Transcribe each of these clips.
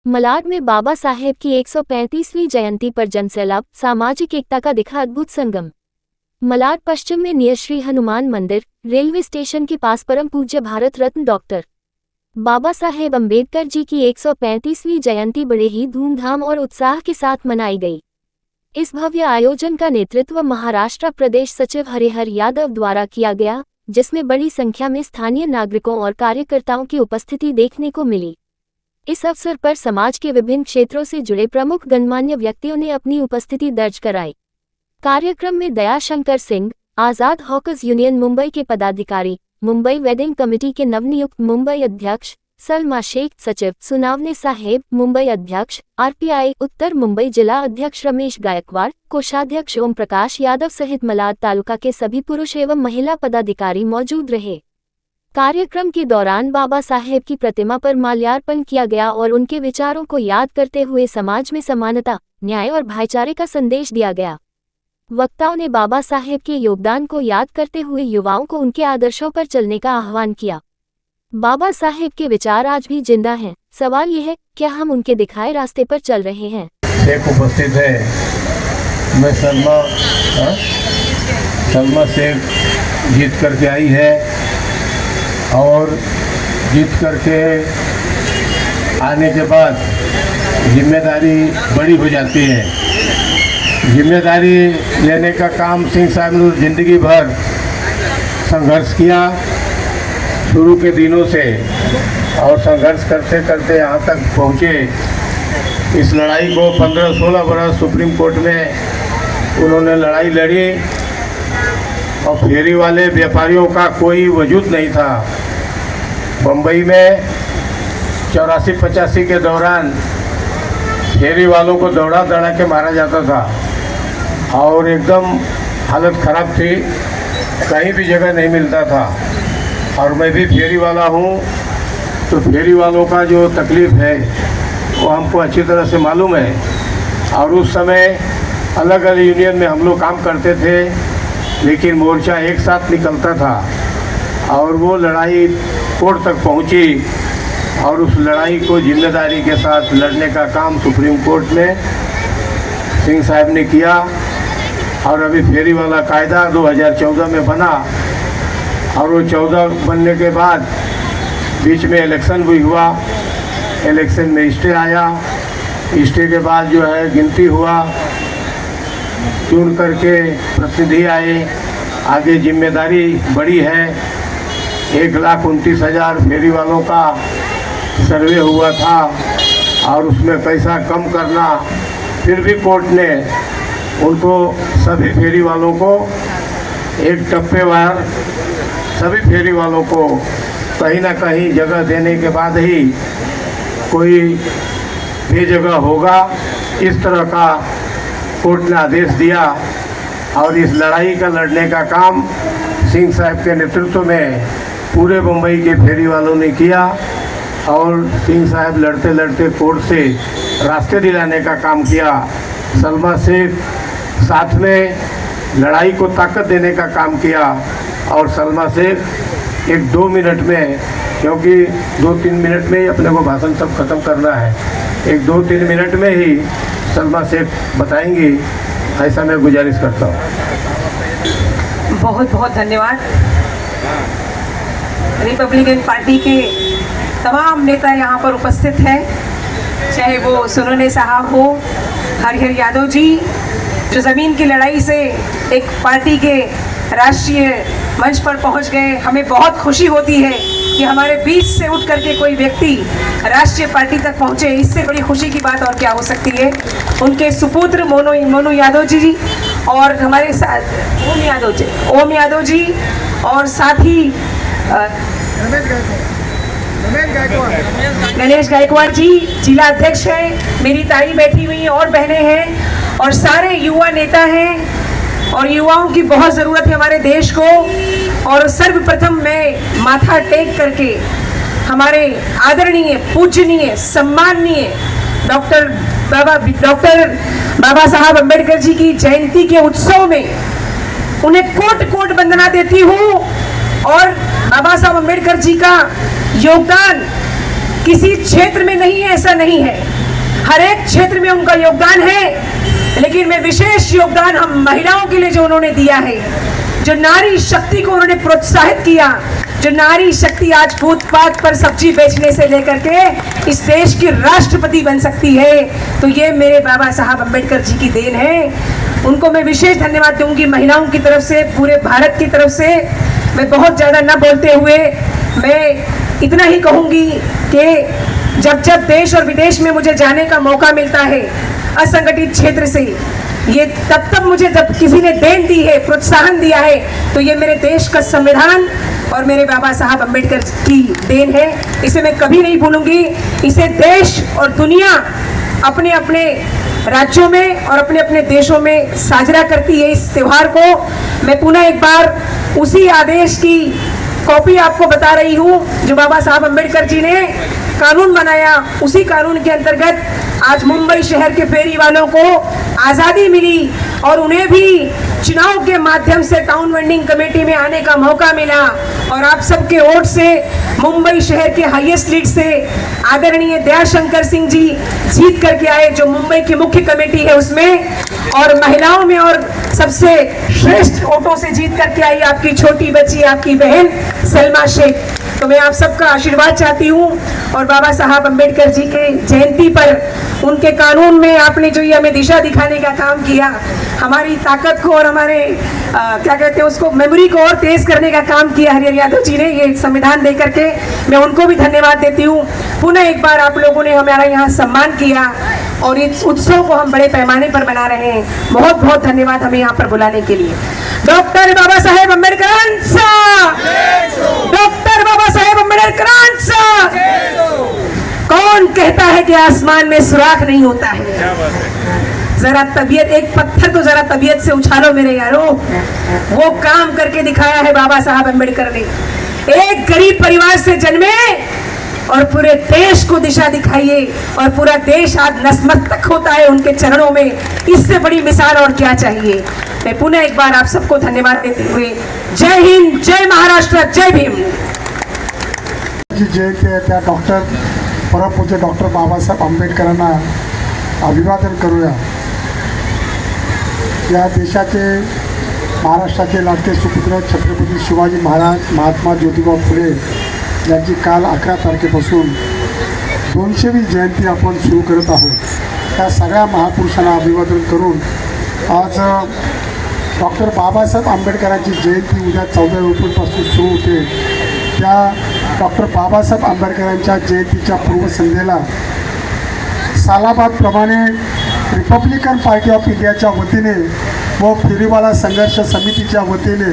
मलाड में बाबा साहेब की 135वीं जयंती पर जनसैलाब, सामाजिक एकता का दिखा अद्भुत संगम। मलाड पश्चिम में नियर श्री हनुमान मंदिर, रेलवे स्टेशन के पास परम पूज्य भारत रत्न डॉक्टर बाबा साहेब अम्बेडकर जी की 135वीं जयंती बड़े ही धूमधाम और उत्साह के साथ मनाई गई। इस भव्य आयोजन का नेतृत्व महाराष्ट्र प्रदेश सचिव हरिहर यादव द्वारा किया गया, जिसमें बड़ी संख्या में स्थानीय नागरिकों और कार्यकर्ताओं की उपस्थिति देखने को मिली। इस अवसर पर समाज के विभिन्न क्षेत्रों से जुड़े प्रमुख गणमान्य व्यक्तियों ने अपनी उपस्थिति दर्ज कराई। कार्यक्रम में दयाशंकर सिंह, आजाद हॉकर्स यूनियन मुंबई के पदाधिकारी, मुंबई वेडिंग कमेटी के नवनियुक्त मुंबई अध्यक्ष सलमा शेख, सचिव सुनावने साहेब, मुंबई अध्यक्ष आरपीआई उत्तर मुंबई जिला अध्यक्ष रमेश गायकवाड़, कोषाध्यक्ष ओम प्रकाश यादव सहित मलाड तालुका के सभी पुरुष एवं महिला पदाधिकारी मौजूद रहे। कार्यक्रम के दौरान बाबा साहेब की प्रतिमा पर माल्यार्पण किया गया और उनके विचारों को याद करते हुए समाज में समानता, न्याय और भाईचारे का संदेश दिया गया। वक्ताओं ने बाबा साहेब के योगदान को याद करते हुए युवाओं को उनके आदर्शों पर चलने का आह्वान किया। बाबा साहेब के विचार आज भी जिंदा हैं। सवाल यह है, क्या हम उनके दिखाए रास्ते पर चल रहे हैं? एक उपस्थित है, मैं सलमा शेख जीत करके आई है और जीत करके आने के बाद जिम्मेदारी बड़ी हो जाती है। जिम्मेदारी लेने का काम सिंह साहब ने जिंदगी भर संघर्ष किया शुरू के दिनों से, और संघर्ष करते करते यहाँ तक पहुँचे। इस लड़ाई को 15-16 बरस सुप्रीम कोर्ट में उन्होंने लड़ाई लड़ी और फेरी वाले व्यापारियों का कोई वजूद नहीं था। बम्बई में 84-85 के दौरान फेरी वालों को दौड़ा दौड़ा के मारा जाता था और एकदम हालत ख़राब थी, कहीं भी जगह नहीं मिलता था। और मैं भी फेरी वाला हूँ, तो फेरी वालों का जो तकलीफ़ है वो हमको अच्छी तरह से मालूम है। और उस समय अलग अलग यूनियन में हम लोग काम करते थे, लेकिन मोर्चा एक साथ निकलता था और वो लड़ाई कोर्ट तक पहुंची और उस लड़ाई को जिम्मेदारी के साथ लड़ने का काम सुप्रीम कोर्ट में सिंह साहब ने किया। और अभी फेरी वाला कायदा 2014 में बना और वो 14 बनने के बाद बीच में इलेक्शन भी हुआ। इलेक्शन में स्टे आया, स्टे के बाद जो है गिनती हुआ, चुन करके प्रतिनिधि आए। आगे जिम्मेदारी बड़ी है। 1,29,000 फेरी वालों का सर्वे हुआ था और उसमें पैसा कम करना, फिर भी कोर्ट ने उनको सभी फेरी वालों को एक टप्पेवार सभी फेरी वालों को कहीं ना कहीं जगह देने के बाद ही कोई बेजगह होगा, इस तरह का कोर्ट ने आदेश दिया। और इस लड़ाई का लड़ने का काम सिंह साहब के नेतृत्व में पूरे मुंबई के फेरी वालों ने किया और सिंह साहब लड़ते लड़ते कोर्ट से रास्ते दिलाने का काम किया। सलमा शेख साथ में लड़ाई को ताकत देने का काम किया और सलमा शेख 1-2 मिनट में, क्योंकि 2-3 मिनट में ही अपने को भाषण सब खत्म करना है, 1-2-3 मिनट में ही सलमा शेख बताएंगी, ऐसा मैं गुजारिश करता हूँ। बहुत बहुत धन्यवाद। रिपब्लिकन पार्टी के तमाम नेता यहाँ पर उपस्थित हैं, चाहे वो सुनने साहब हो, हरिहर यादव जी, जो ज़मीन की लड़ाई से एक पार्टी के राष्ट्रीय मंच पर पहुँच गए। हमें बहुत खुशी होती है कि हमारे बीच से उठ करके कोई व्यक्ति राष्ट्रीय पार्टी तक पहुँचे, इससे बड़ी खुशी की बात और क्या हो सकती है। उनके सुपुत्र मोनू यादव जी और हमारे साथ ओम यादव जी और साथ ही गणेश गायकवाड़ जी जिला अध्यक्ष हैं। मेरी ताई बैठी हुई और बहनें हैं और सारे युवा नेता हैं और युवाओं की बहुत ज़रूरत है हमारे देश को। और सर्वप्रथम मैं माथा टेक करके हमारे आदरणीय, पूजनीय, सम्माननीय डॉक्टर बाबा साहब अम्बेडकर जी की जयंती के उत्सव में उन्हें कोट कोट वंदना देती हूँ। और बाबा साहब अम्बेडकर जी का योगदान किसी क्षेत्र में नहीं है, ऐसा नहीं है। हर एक क्षेत्र में उनका योगदान है, लेकिन मैं विशेष योगदान हम महिलाओं के लिए जो उन्होंने दिया है, जो नारी शक्ति को उन्होंने प्रोत्साहित किया, जो नारी शक्ति आज फुटपाथ पर सब्जी बेचने से लेकर के इस देश की राष्ट्रपति बन सकती है, तो ये मेरे बाबा साहब अम्बेडकर जी की देन है। उनको मैं विशेष धन्यवाद दूंगी महिलाओं की तरफ से, पूरे भारत की तरफ से। मैं बहुत ज़्यादा न बोलते हुए मैं इतना ही कहूँगी कि जब जब देश और विदेश में मुझे जाने का मौका मिलता है असंगठित क्षेत्र से, ये तब मुझे जब किसी ने देन दी है, प्रोत्साहन दिया है, तो ये मेरे देश का संविधान और मेरे बाबा साहब अम्बेडकर की देन है। इसे मैं कभी नहीं भूलूंगी। इसे देश और दुनिया अपने अपने राज्यों में और अपने अपने देशों में साझा करती है इस त्यौहार को। मैं पुनः एक बार उसी आदेश की कॉपी आपको बता रही हूँ जो बाबा साहब अम्बेडकर जी ने कानून बनाया। उसी कानून के अंतर्गत आज मुंबई शहर के फेरी वालों को आज़ादी मिली और उन्हें भी चुनाव के माध्यम से टाउन वेंडिंग कमेटी में आने का मौका मिला, और आप सबके वोट से मुंबई शहर के हाईएस्ट लीड से आदरणीय दयाशंकर सिंह जी जीत करके आए, जो मुंबई की मुख्य कमेटी है उसमें, और महिलाओं में और सबसे श्रेष्ठ वोटों से जीत करके आई आपकी छोटी बच्ची, आपकी बहन सलमा शेख। तो मैं आप सबका आशीर्वाद चाहती हूँ, और बाबा साहब अम्बेडकर जी के जयंती पर उनके कानून में आपने जो ये हमें दिशा दिखाने का काम किया, हमारी ताकत को और हमारे क्या कहते हैं उसको, मेमोरी को और तेज करने का काम किया हरिहर यादव जी ने ये संविधान दे करके, मैं उनको भी धन्यवाद देती हूँ। पुनः एक बार आप लोगों ने हमारा यहाँ सम्मान किया और इस उत्सव को हम बड़े पैमाने पर बना रहे हैं। बहुत बहुत धन्यवाद हमें यहाँ पर बुलाने के लिए। Doctor Baba Saheb Ambedkar, doctor Baba Saheb Ambedkar. कौन कहता है कि आसमान में सुराख नहीं होता है? जरा तबीयत, एक पत्थर तो जरा तबीयत से उछालो मेरे यारो। वो काम करके दिखाया है बाबा साहब अम्बेडकर ने। एक गरीब परिवार से जन्मे और पूरे देश को दिशा दिखाइए, और पूरा देश आज नतमस्तक होता है उनके चरणों में। इससे बड़ी मिसाल और क्या चाहिए? मैं पुनः एक बार आप सबको धन्यवाद देते हुए जय हिंद, जय महाराष्ट्र, जय भीम। जयंती आहे त्या परमपूज्य डॉक्टर बाबासाहेब आंबेडकरांना अभिवादन करूया। या देशाचे, महाराष्ट्राचे लाडके सुपुत्र छत्रपती शिवाजी महाराज, महात्मा ज्योतिबा फुले यांची काल 11 तारखेपासून 200वी जयंती आपण सुरू करत आहोत। त्या सगळ्या महापुरुषांना अभिवादन करून आज डॉक्टर बाबासाहेब आंबेडकरांची जयंती उद्या 14 एप्रिलपासून सुरू होते। त्या डॉक्टर बाबासाहेब आंबेडकरांच्या जयंतीच्या पूर्वसंध्येला सालाबादप्रमाणे रिपब्लिकन पार्टी ऑफ इंडियाच्या वतीने व फेरीवाला संघर्ष समितीच्या वतीने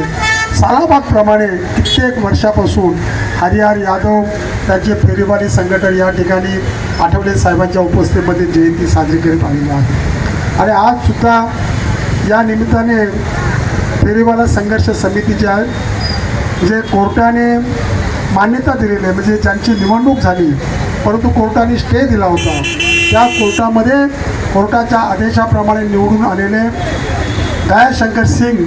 सालाबादप्रमाणे कित्येक वर्षापासून हरिहर यादव त्यांचे फेरीवाली संघटन या ठिकाणी आठवले साहेबांच्या उपस्थितीमध्ये जयंती साजरी करत आलेली आहे। आणि आजसुद्धा या निमित्ताने फेरीवाला संघर्ष समितीच्या जे कोर्टाने मान्यता दिलेली आहे, म्हणजे ज्यांची निवडणूक झाली परंतु कोर्टाने स्टे दिला होता, त्या कोर्टामध्ये कोर्टाच्या आदेशाप्रमाणे निवडून आलेले दयाशंकर सिंग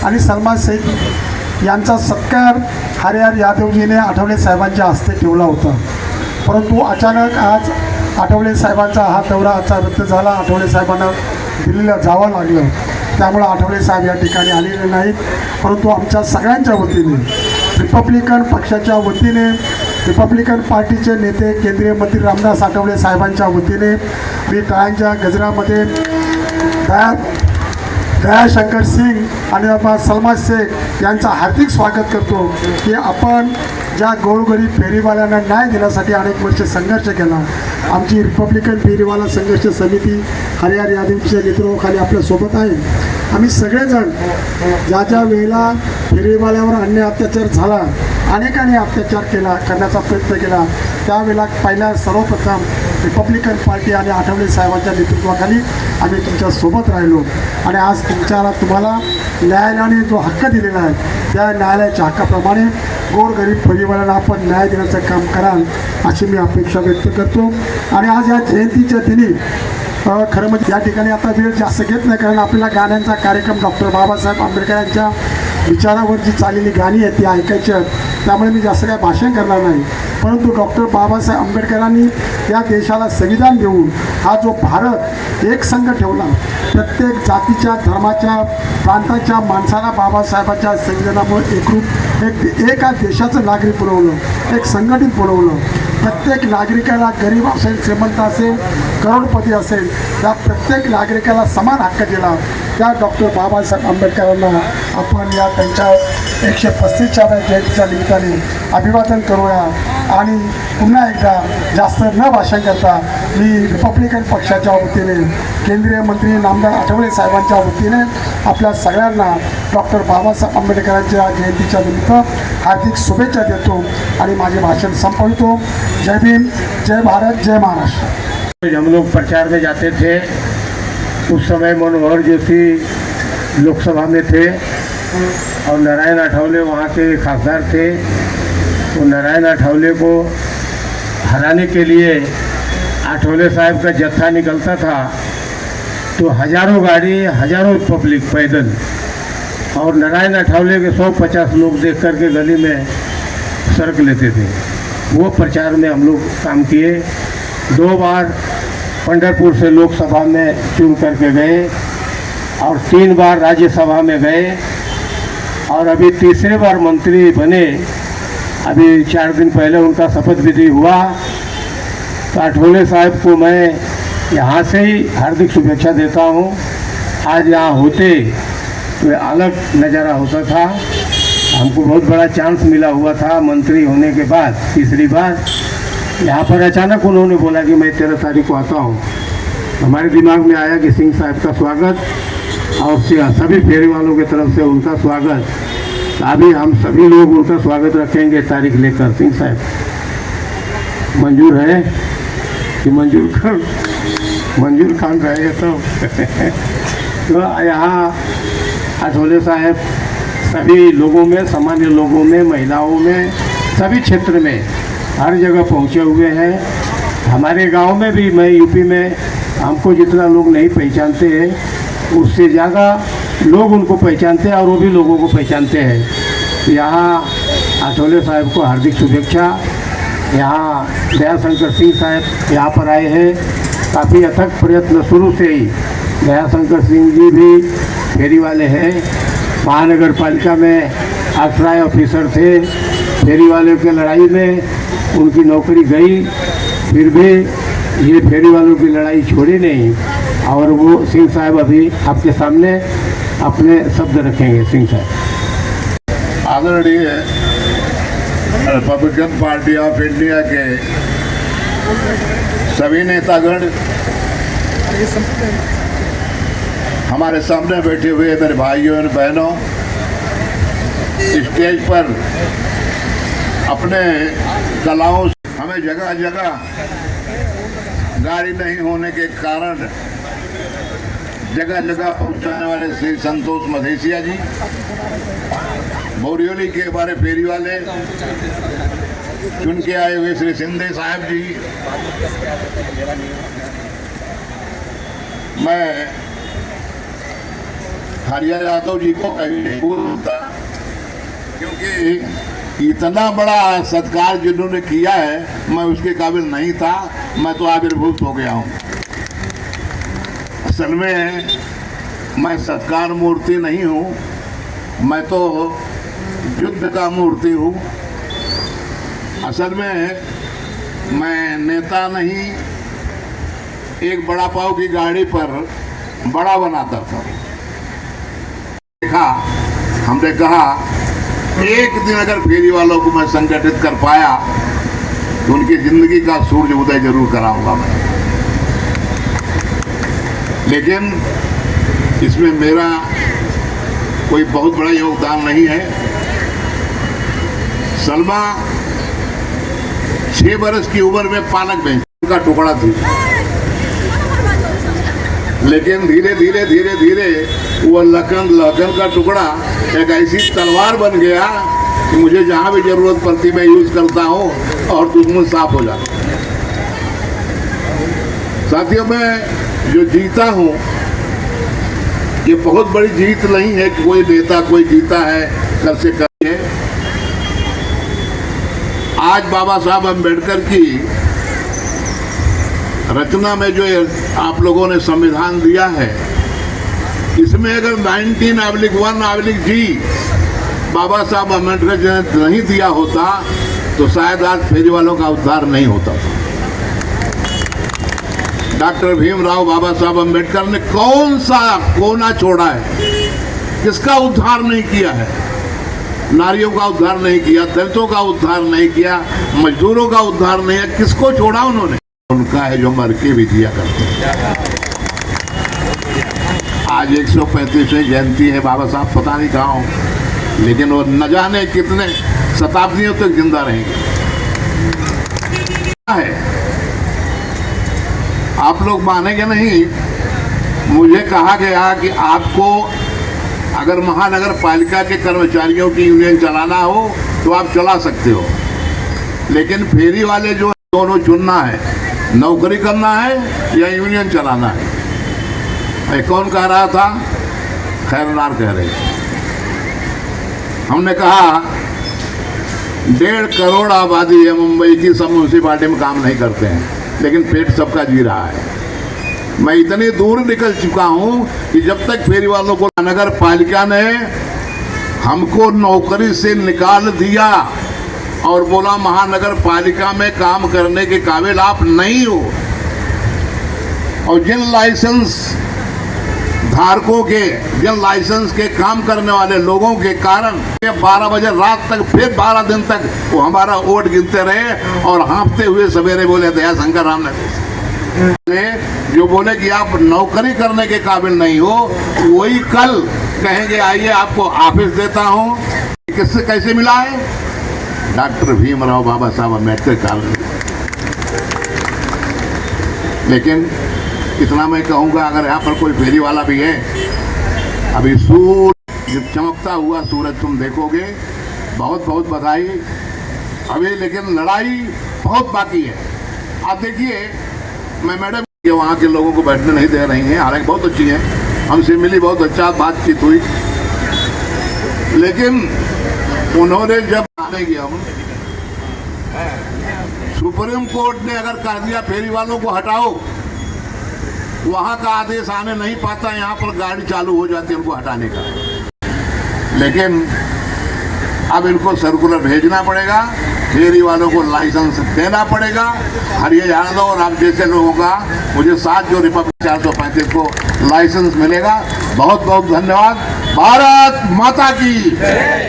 आणि सलमा शेख यांचा सत्कार हरिहर यादवजीने आठवले साहेबांच्या हस्ते ठेवला होता। परंतु अचानक आज आठवले साहेबांचा हा दौरा आजचा रद्द झाला। आठवले साहेबांना दिल्लीला जावं लागलं, त्यामुळे आठवले साहेब या ठिकाणी आलेले नाहीत। परंतु आमच्या सगळ्यांच्या वतीने, रिपब्लिकन पक्षाच्या वतीने, रिपब्लिकन पार्टीचे नेते केंद्रीय मंत्री रामदास आठवले साहेबांच्या वतीने मी टाळ्यांच्या गजरामध्ये दयाशंकर सिंग आणि सलमा शेख यांचं हार्दिक स्वागत करतो की आपण ज्या गोरगरीब फेरीवाल्यांना न्याय देण्यासाठी अनेक वर्ष संघर्ष केला। आमची रिपब्लिकन फेरीवाला संघर्ष समिती हरिहर यादवच्या नेतृत्वाखाली आपल्यासोबत आहे। आम्ही सगळेजण ज्या ज्या वेळेला फेरीवाल्यावर अन्याय अत्याचार झाला, अनेकांनी अत्याचार करण्याचा प्रयत्न केला, त्यावेळेला पहिल्या सर्वप्रथम रिपब्लिकन पार्टी आणि आठवले साहेबांच्या नेतृत्वाखाली आम्ही तुमच्यासोबत राहिलो। आणि आज तुम्हाला न्यायालयाने जो हक्क दिलेला आहे त्या न्यायालयाच्या हक्काप्रमाणे गोरगरीब परिवाराला आपण न्याय देण्याचं काम कराल अशी मी अपेक्षा व्यक्त करतो। आणि आज या जयंतीच्या दिनी खरं म्हणजे या ठिकाणी आता वेळ जास्त घेत नाही, कारण आपल्याला गाण्यांचा कार्यक्रम डॉक्टर बाबासाहेब आंबेडकरांच्या विचारावर जी चाललेली गाणी आहेत ती ऐकायची आहेत, त्यामुळे मी जास्त काय भाषण करणार नाही। परंतु डॉक्टर बाबासाहेब आंबेडकरांनी या देशाला संविधान देऊन हा जो भारत एक संघ ठेवला, प्रत्येक जातीच्या धर्माच्या प्रांताच्या माणसाला बाबासाहेबांच्या संविधानामुळे एकरूप एका देशाचं नागरिक बनवलं, एक संघटित बनवलं. प्रत्येक नागरिकाला गरीब असेल श्रीमंत असेल करोडपती असेल त्या प्रत्येक नागरिकाला समान हक्क दिला. त्या डॉक्टर बाबासाहेब आंबेडकरांना आपण या त्यांच्या 135व्या जयंतीच्या निमित्ताने अभिवादन करूया. आणि पुन्हा एकदा जास्त न भाषण करता मी रिपब्लिकन पक्षाच्या वतीने केंद्रीय मंत्री नामदार आठवले साहेबांच्या वतीने आपल्या सगळ्यांना डॉक्टर बाबासाहेब आंबेडकरांच्या जयंतीच्या निमित्त हार्दिक शुभेच्छा देतो आणि माझे भाषण संपवितो. जय भीम, जय भारत, जय महाराष्ट्र. हम लोग प्रचार में जाते थे, उस समय मनोहर जोशी लोकसभा में थे और नारायण आठवले वहाँ के खासदार थे. तो नारायण आठवले को हराने के लिए आठवले साहब का जत्था निकलता था तो हजारों गाड़ी, हजारों पब्लिक पैदल, और नारायण आठवले के 150 लोग देख करके गली में सड़क लेते थे. वो प्रचार में हम लोग काम किए. 2 बार पंढरपुर से लोकसभा में चुन करके गए और 3 बार राज्यसभा में गए और अभी तीसरे बार मंत्री बने. अभी 4 दिन पहले उनका शपथ विधि हुआ. तो आठवले साहब को मैं यहाँ से ही हार्दिक शुभेच्छा देता हूँ. आज यहाँ होते तो अलग नज़ारा होता था. हमको बहुत बड़ा चांस मिला हुआ था मंत्री होने के बाद तीसरी बार. यहाँ पर अचानक उन्होंने बोला कि मैं 13 तारीख को आता हूँ. हमारे दिमाग में आया कि सिंह साहब का स्वागत और सभी फेरी वालों की तरफ से उनका स्वागत. अभी हम सभी लोग उनका स्वागत रखेंगे तारीख लेकर. सिंह साहब मंजूर है कि मंजूर खान रहेगा तो यहाँ आठवले साहब सभी लोगों में, सामान्य लोगों में, महिलाओं में, सभी क्षेत्र में हर जगह पहुँचे हुए हैं. हमारे गांव में भी, मैं यूपी में, हमको जितना लोग नहीं पहचानते हैं उससे ज़्यादा लोग उनको पहचानते हैं और वो भी लोगों को पहचानते हैं. यहाँ आठवले साहब को हार्दिक शुभेच्छा. यहाँ दयाशंकर सिंह साहब यहाँ पर आए हैं. काफ़ी अथक प्रयत्न शुरू से ही दयाशंकर सिंह जी भी फेरी वाले हैं. महानगर पालिका में अफसराय ऑफिसर थे. फेरी वाले की लड़ाई में उनकी नौकरी गई, फिर भी ये फेरी वालों की लड़ाई छोड़ी नहीं. और वो सिंह साहब अभी आपके सामने अपने शब्द रखेंगे. सिंह साहब आदरणीय रिपब्लिकन पार्टी ऑफ इंडिया के सभी नेतागण, हमारे सामने बैठे हुए मेरे भाइयों और बहनों, स्टेज पर अपने कलाओं से हमें जगह जगह गाड़ी नहीं होने के कारण जगह जगह पहुंचाने वाले श्री संतोष मधेसिया जी, बोरियोली के हमारे फेरी वाले, चुन के आए हुए श्री सिंधे साहब जी, मैं हरिया यादव जी को कहीं नहीं भूलता, क्योंकि इतना बड़ा सत्कार जिन्होंने किया है मैं उसके काबिल नहीं था. मैं तो आविर्भूत हो गया हूँ. असल में मैं सत्कार मूर्ति नहीं हूँ, मैं तो युद्ध का मूर्ति हूँ. असल में मैं नेता नहीं, एक बड़ा पाव की गाड़ी पर बड़ा बनाता था. देखा, हमने कहा एक दिन अगर फेरी वालों को मैं संगठित कर पाया तो उनकी जिंदगी का सूर्य उदय जरूर कराऊंगा मैं. लेकिन इसमें मेरा कोई बहुत बड़ा योगदान नहीं है. सलमा 6 बरस की उम्र में पालक बेच का टुकड़ा थी, लेकिन धीरे धीरे धीरे धीरे वो लखन का टुकड़ा एक ऐसी तलवार बन गया कि मुझे जहाँ भी जरूरत पड़ती मैं यूज करता हूँ और दुश्मन साफ हो जाता. साथियों, मैं जो जीता हूँ ये बहुत बड़ी जीत नहीं है कि कोई नेता कोई जीता है कल से कल है. आज बाबा साहब अम्बेडकर की रचना में जो आप लोगों ने संविधान दिया है, इसमें अगर 19(1)(g) बाबा साहब अम्बेडकर जी ने नहीं दिया होता तो शायद आज फेरी वालों का उद्धार नहीं होता था। डॉक्टर भीमराव बाबा साहब अम्बेडकर ने कौन सा कोना छोड़ा है, किसका उद्धार नहीं किया है? नारियों का उद्धार नहीं किया, दलितों का उद्धार नहीं किया, मजदूरों का उद्धार नहीं किया, किसको छोड़ा उन्होंने? उनका है जो मर के भी दिया करते हैं। आज 135वीं जयंती है, बाबा साहब पता नहीं कहाँ हो, लेकिन वो न जाने कितने शताब्दियों तक जिंदा रहेंगे। है आप लोग मानेंगे नहीं, मुझे कहा गया कि आपको अगर महानगर पालिका के कर्मचारियों की यूनियन चलाना हो तो आप चला सकते हो, लेकिन फेरी वाले जो दोनों चुनना है, नौकरी करना है या यूनियन चलाना है। कौन कह रहा था? खैरनार कह रहे थे। हमने कहा 1.5 करोड़ आबादी है मुंबई की, सब म्यूनसिपालिटी में काम नहीं करते हैं, लेकिन पेट सबका जी रहा है। मैं इतनी दूर निकल चुका हूं कि जब तक फेरी वालों को नगर पालिका ने हमको नौकरी से निकाल दिया और बोला महानगर पालिका में काम करने के काबिल आप नहीं हो, और जिन लाइसेंस धारकों के, जिन लाइसेंस के काम करने वाले लोगों के कारण 12 बजे रात तक, फिर 12 दिन तक वो हमारा वोट गिनते रहे और हाँफते हुए सवेरे बोले दया शंकर राम ने जो बोले कि आप नौकरी करने के काबिल नहीं हो, वही कल कहेंगे आइए आपको ऑफिस देता हूं। किससे कैसे मिला है? डॉक्टर भीमराव बाबा साहब अम्बेडकर काल में। लेकिन इतना मैं कहूँगा, अगर यहाँ पर कोई फेरी वाला भी है, अभी सूरज जब चमकता हुआ सूरज तुम देखोगे, बहुत बहुत बधाई अभी, लेकिन लड़ाई बहुत बाकी है। आप देखिए, मैं मैडम के वहाँ के लोगों को बैठने नहीं दे रही हैं, हालांकि बहुत अच्छी हैं, हमसे मिली, बहुत अच्छा बातचीत हुई, लेकिन उन्होंने जब आने गया, सुप्रीम कोर्ट ने अगर कह दिया फेरी वालों को हटाओ, वहां का आदेश आने नहीं पाता, यहाँ पर गाड़ी चालू हो जाती है उनको हटाने का। लेकिन अब इनको सर्कुलर भेजना पड़ेगा, फेरी वालों को लाइसेंस देना पड़ेगा। हरियाणा यादव और आप जैसे लोगों का मुझे 7 जो रिपब्लिक 435 को लाइसेंस मिलेगा। बहुत बहुत धन्यवाद। भारत माता की,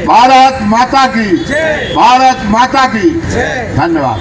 भारत माता की, भारत माता की। धन्यवाद।